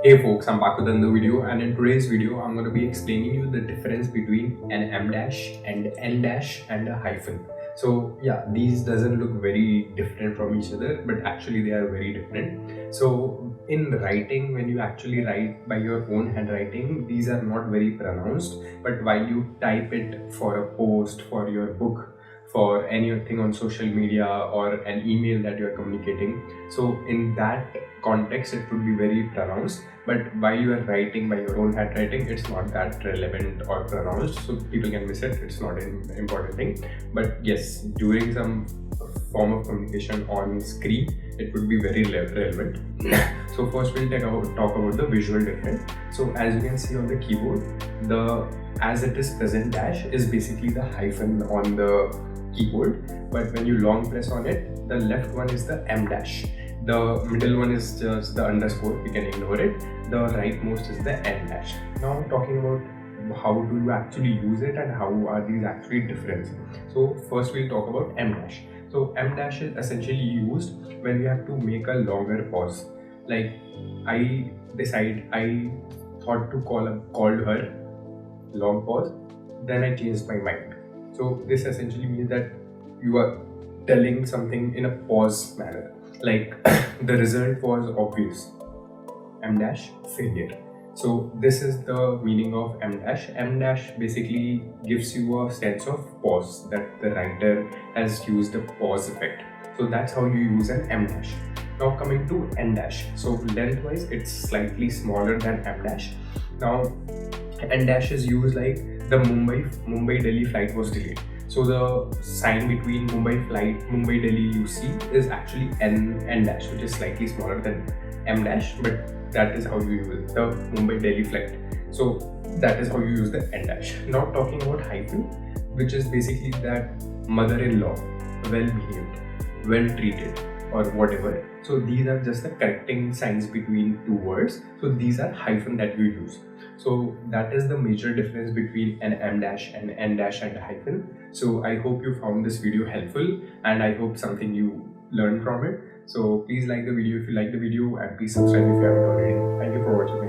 Hey folks, I'm back with another video, and in today's video I'm going to be explaining you the difference between an M dash and N dash and a hyphen. So yeah, these doesn't look very different from each other, but actually they are very different. So in writing, when you actually write by your own handwriting, these are not very pronounced, but while you type it for a post, for your book, for anything on social media or an email that you're communicating, so in that context it would be very pronounced, but while you are writing by your own handwriting, it's not that relevant or pronounced, so people can miss it. It's not an important thing, but yes, during some form of communication on screen it would be very relevant. So first we'll talk about the visual difference. So as you can see on the keyboard, the as it is present dash is basically the hyphen on the keyboard, but when you long press on it, the left one is the M dash, the middle one is just the underscore, we can ignore it, the rightmost is the N dash. Now talking about how do you actually use it and how are these actually different. So first we'll talk about M dash. So M dash is essentially used when you have to make a longer pause. Like I thought to called her, long pause, then I changed my mind. So this essentially means that you are telling something in a pause manner. Like the result was obvious. M dash failure. So this is the meaning of M dash. M dash basically gives you a sense of pause, that the writer has used a pause effect. So that's how you use an M dash. Now coming to N dash. So lengthwise it's slightly smaller than M dash. Now N dash is used like the Mumbai Delhi flight was delayed. So the sign between Mumbai Delhi you see is actually N dash, which is slightly smaller than M dash, but that is how you use the Mumbai Delhi flight. So that is how you use the N dash. Now talking about hyphen, which is basically that mother-in-law, well behaved, well treated, or whatever. So these are just the correcting signs between two words. So these are hyphen that you use. So that is the major difference between an M dash and N dash and a hyphen. So I hope you found this video helpful, and I hope something you learned from it. So please like the video if you like the video, and please subscribe if you haven't already. Thank you for watching.